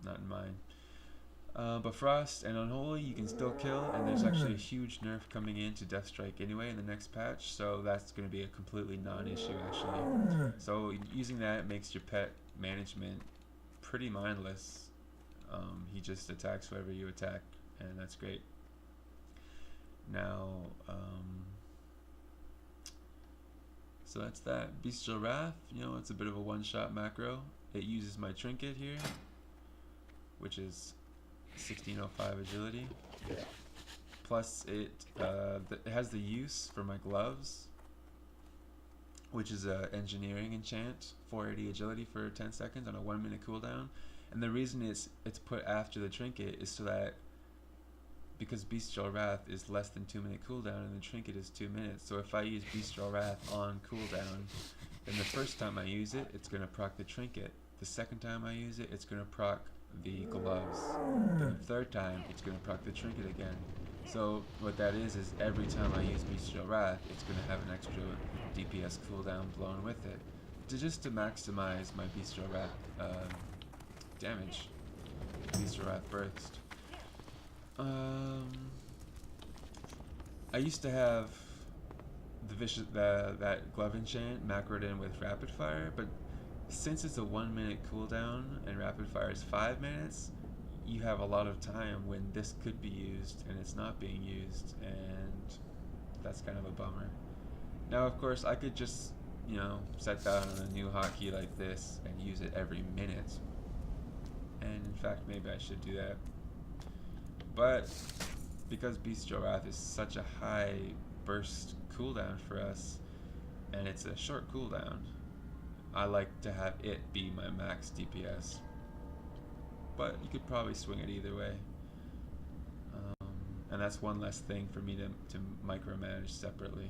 not in mine. But Frost and Unholy you can still kill, and there's actually a huge nerf coming in to Death Strike anyway in the next patch, so that's going to be a completely non-issue actually. So using that makes your pet management pretty mindless. He just attacks whoever you attack, and that's great. Now, so that's that. Bestial Wrath, it's a bit of a one-shot macro. It uses my trinket here, which is 1605 agility. Plus it has the use for my gloves, which is a engineering enchant, 480 agility for 10 seconds on a 1-minute cooldown. And the reason it's put after the trinket is so that, because Bestial Wrath is less than 2-minute cooldown and the trinket is 2 minutes, so if I use Bestial Wrath on cooldown, then the first time I use it, it's going to proc the trinket. The second time I use it, it's going to proc the gloves. Then the third time, it's going to proc the trinket again. So what that is every time I use Bestial Wrath, it's going to have an extra DPS cooldown blown with it, just to maximize my Bestial Wrath damage. Bestial Wrath burst. I used to have that glove enchant macroed in with rapid fire, but since it's a 1-minute cooldown and rapid fire is 5 minutes, you have a lot of time when this could be used and it's not being used, and that's kind of a bummer. Now, of course, I could just, set down on a new hotkey like this and use it every minute. And in fact, maybe I should do that. But because Bestial Wrath is such a high burst cooldown for us, and it's a short cooldown, I like to have it be my max DPS. But you could probably swing it either way. And that's one less thing for me to micromanage separately.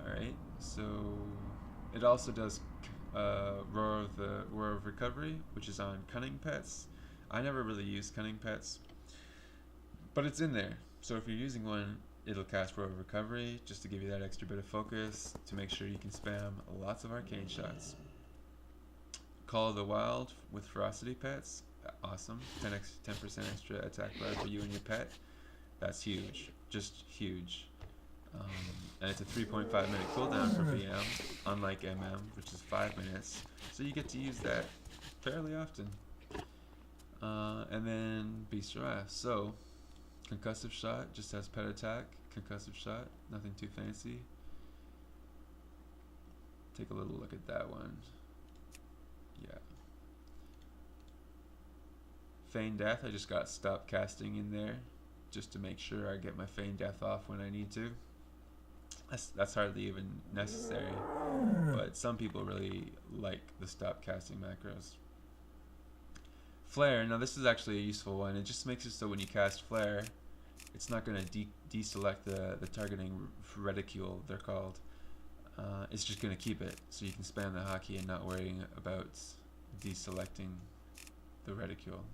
Alright, so it also does Roar of Recovery, which is on Cunning Pets. I never really use Cunning Pets, but it's in there. So if you're using one, it'll cast Roar of Recovery just to give you that extra bit of focus to make sure you can spam lots of arcane shots. Call of the Wild with Ferocity Pets, awesome. 10% extra attack bar for you and your pet. That's huge, just huge. And it's a 3.5 minute cooldown for BM, unlike MM, which is 5 minutes. So you get to use that fairly often. And then Bestial Wrath. So, Concussive Shot just has pet attack. Concussive Shot, nothing too fancy. Take a little look at that one. Yeah. Feign Death, I just got Stop Casting in there just to make sure I get my Feign Death off when I need to. That's hardly even necessary, but some people really like the Stop Casting macros. Flare, now this is actually a useful one. It just makes it so when you cast Flare, it's not going to deselect the targeting reticule, they're called. It's just going to keep it, so you can spam the hotkey and not worrying about deselecting the reticule.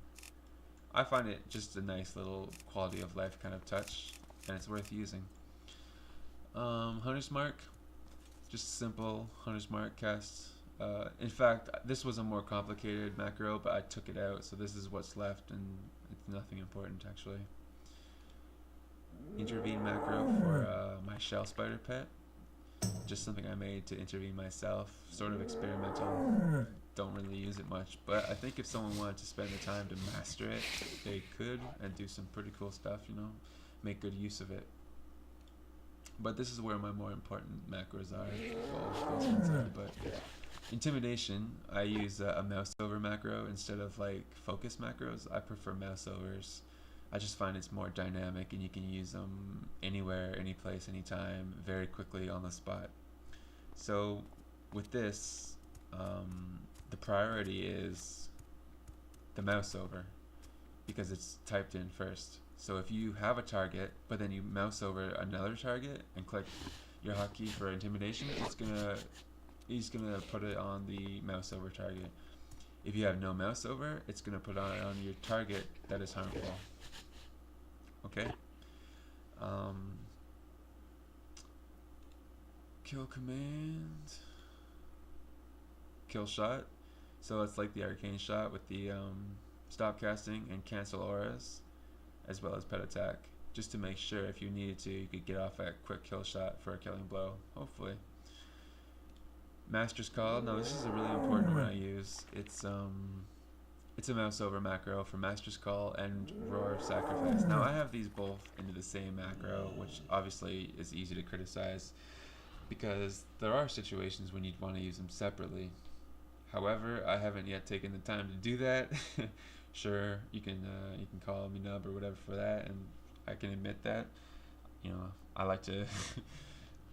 I find it just a nice little quality of life kind of touch, and it's worth using. Hunter's Mark, just simple Hunter's Mark cast. In fact, this was a more complicated macro, but I took it out, so this is what's left, and it's nothing important actually. Intervene macro for my shell spider pet. Just something I made to intervene myself, sort of experimental. Don't really use it much, but I think if someone wanted to spend the time to master it, they could, and do some pretty cool stuff, make good use of it. But this is where my more important macros are. Well, those ones are, but Intimidation, I use a mouse over macro instead of like focus macros. I prefer mouse overs. I just find it's more dynamic and you can use them anywhere, any place, anytime, very quickly on the spot. So with this, the priority is the mouse over because it's typed in first. So if you have a target, but then you mouse over another target and click your hotkey for intimidation, he's gonna put it on the mouse over target. If you have no mouse over, it's gonna put it on your target that is harmful. Okay. Kill command. Kill shot. So it's like the arcane shot with the stop casting and cancel auras, as well as pet attack, just to make sure if you needed to, you could get off a quick kill shot for a killing blow, hopefully. Master's Call, no, this is a really important one I use. It's a mouse over macro for Master's Call and Roar of Sacrifice. Now I have these both into the same macro, which obviously is easy to criticize because there are situations when you'd want to use them separately. However, I haven't yet taken the time to do that. Sure, you can call me nub or whatever for that, and I can admit that. You know, I like to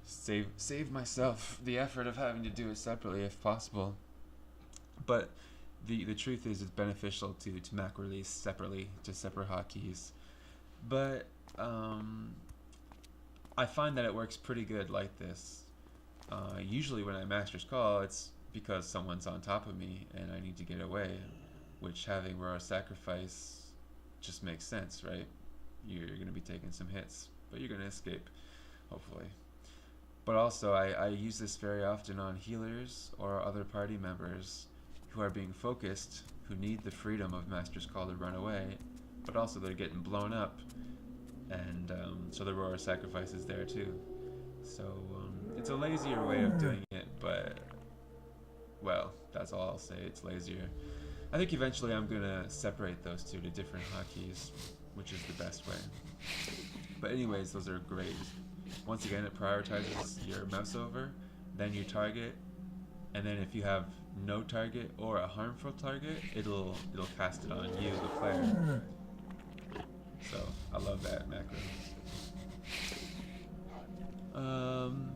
save myself the effort of having to do it separately if possible. But the truth is, it's beneficial to macro release separately, to separate hotkeys. But I find that it works pretty good like this. Usually when I Master's Call, it's because someone's on top of me and I need to get away, which having Roar Sacrifice just makes sense, right? You're going to be taking some hits, but you're going to escape, hopefully. But also, I use this very often on healers or other party members who are being focused, who need the freedom of Master's Call to run away, but also they're getting blown up, and so the Roar Sacrifice is there too. So it's a lazier way of doing it, but well, that's all I'll say. It's lazier. I think eventually I'm gonna separate those two to different hotkeys, which is the best way. But anyways, those are great. Once again, it prioritizes your mouse over, then your target, and then if you have no target or a harmful target, it'll cast it on you, the player. So I love that macro.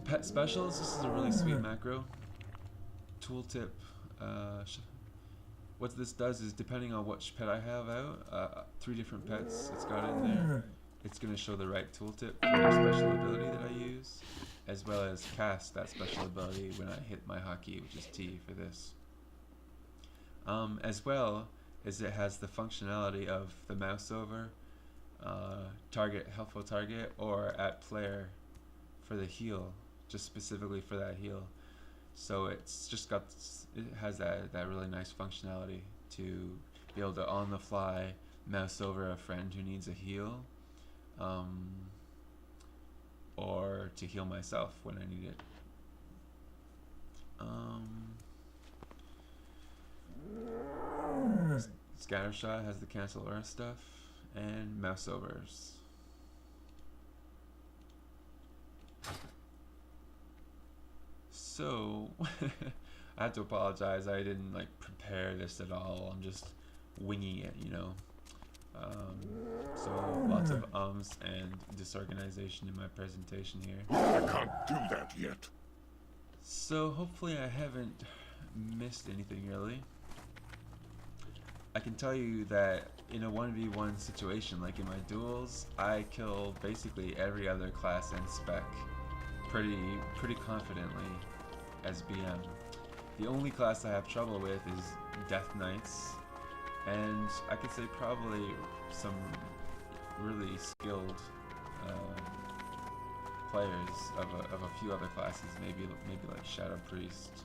Pet specials. This is a really sweet macro. Tooltip. What this does is, depending on which pet I have out, 3 different pets it's got in there, it's going to show the right tooltip for the special ability that I use, as well as cast that special ability when I hit my hotkey, which is T for this. As well as it has the functionality of the mouse over, target, helpful target, or at player for the heal, just specifically for that heal. So it's just got, it has that really nice functionality to be able to on the fly mouse over a friend who needs a heal, or to heal myself when I need it. Scattershot has the cancel aura stuff, and mouse overs. So I have to apologize, I didn't like prepare this at all. I'm just winging it, you know. So lots of ums and disorganization in my presentation here. I can't do that yet. So hopefully I haven't missed anything really. I can tell you that in a 1v1 situation, like in my duels, I kill basically every other class and spec pretty confidently as BM. The only class I have trouble with is Death Knights, and I could say probably some really skilled players of a few other classes, maybe like Shadow Priest,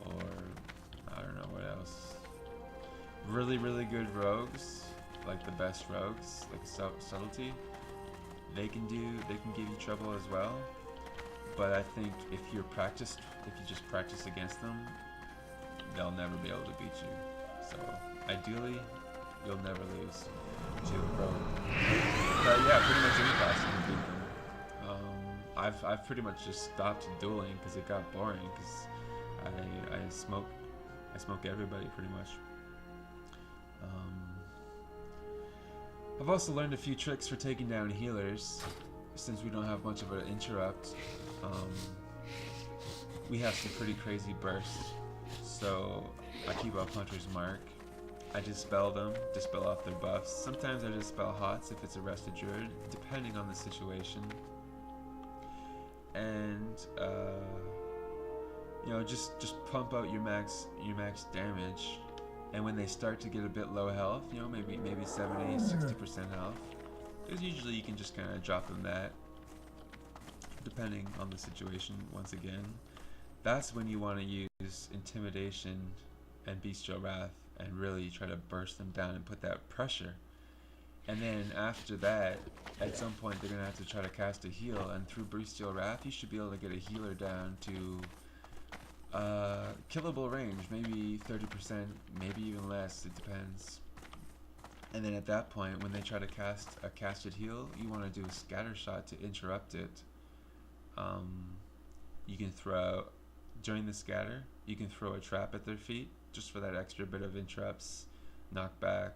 or I don't know what else. Really good rogues, like the best rogues, like subtlety. They can give you trouble as well. But I think if you just practice against them, they'll never be able to beat you. So ideally, you'll never lose to a pro. But yeah, pretty much any class you can beat them. I've pretty much just stopped dueling because it got boring. Because I smoke everybody pretty much. I've also learned a few tricks for taking down healers. Since we don't have much of an interrupt, we have some pretty crazy bursts. So I keep up Hunter's Mark. I dispel them, dispel off their buffs. Sometimes I dispel hots if it's a rested druid, depending on the situation. And you know, just pump out your max damage. And when they start to get a bit low health, you know, maybe 70, 60% health, because usually you can just kind of drop them that, depending on the situation. Once again, that's when you want to use intimidation and Bestial Wrath and really try to burst them down and put that pressure. And then after that, at some point they're gonna have to try to cast a heal, and through Bestial Wrath you should be able to get a healer down to killable range, maybe 30%, maybe even less, it depends. And then at that point, when they try to cast a casted heal, you want to do a scatter shot to interrupt it. You can throw, during the scatter, you can throw a trap at their feet, just for that extra bit of interrupts, knockback,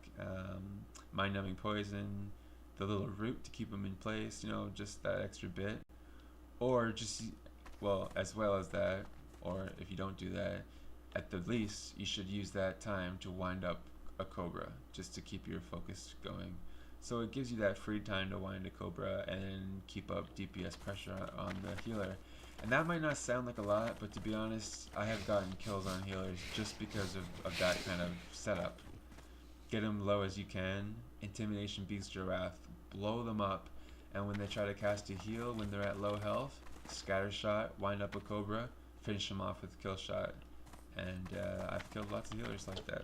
mind-numbing poison, the little root to keep them in place, you know, just that extra bit. Or just, well, as well as that, or if you don't do that, at the least, you should use that time to wind up a Cobra, just to keep your focus going. So it gives you that free time to wind a Cobra and keep up DPS pressure on the healer. And that might not sound like a lot, but to be honest, I have gotten kills on healers just because of that kind of setup. Get them low as you can, Intimidation, Bestial Wrath, blow them up, and when they try to cast a heal, when they're at low health, scatter shot, wind up a Cobra, finish them off with a kill shot. And I've killed lots of healers like that.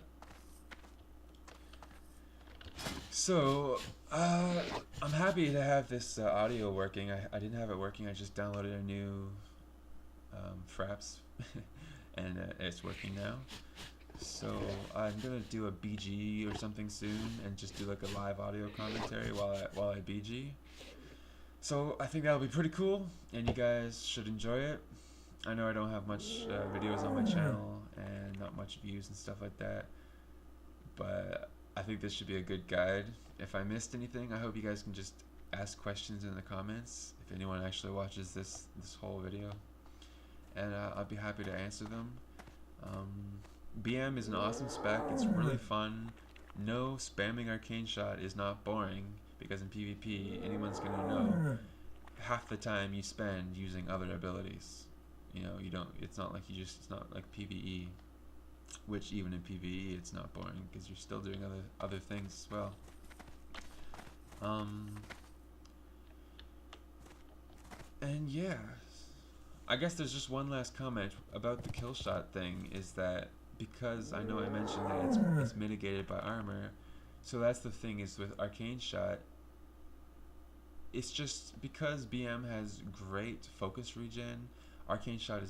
So, I'm happy to have this audio working. I didn't have it working, I just downloaded a new Fraps, and it's working now. So, I'm gonna do a BG or something soon, and just do like a live audio commentary while I BG. So, I think that'll be pretty cool, and you guys should enjoy it. I know I don't have much videos on my channel, and not much views and stuff like that, but I think this should be a good guide. If I missed anything, I hope you guys can just ask questions in the comments, if anyone actually watches this whole video, and I'll be happy to answer them. BM is an awesome spec, it's really fun. No, spamming Arcane Shot is not boring, because in PvP, anyone's gonna know half the time you spend using other abilities. You know, you don't, it's not like it's not like PvE, which even in PvE it's not boring, because you're still doing other things as well. And yeah, I guess there's just one last comment about the kill shot thing, is that because I know I mentioned that it's mitigated by armor, so that's the thing, is with Arcane Shot, it's just because BM has great focus regen, Arcane Shot is